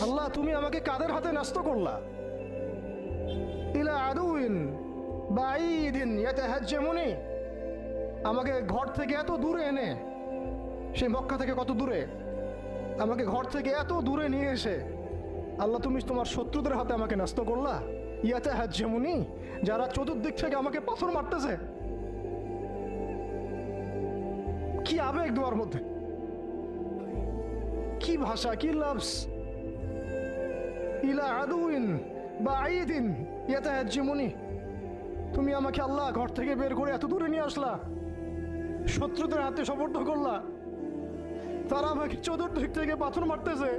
আল্লাহ তুমি আমাকে কাদের হাতে ন্যস্ত করলা? ইলা আদুইন বাঈদিন ইয়াতাহাজ্জামুনি, আমাকে ঘর থেকে এত দূরে এনে, সে মক্কা থেকে কত দূরে, আমাকে ঘর থেকে এত দূরে নিয়ে এসে আল্লাহ তুমি তোমার শত্রুদের হাতে আমাকে ন্যস্ত করলা। ইয়াতাহাজ্জামুনি, যারা চতুর্দিক থেকে আমাকে পাথর মারতেছে। কি আবেগ দোয়ার মধ্যে, কি ভাষা, কি লাফজ। ইলা আদুইন বাঈদিন ইয়াতাহাজ্জামুনি, তুমি আমাকে আল্লাহ ঘর থেকে বের করে এত দূরে নিয়ে আসলা, শত্রুদের হাতে সোপর্দ করলা, তারা আমাকে চতুর্দিক থেকে পাথর মারতেছে।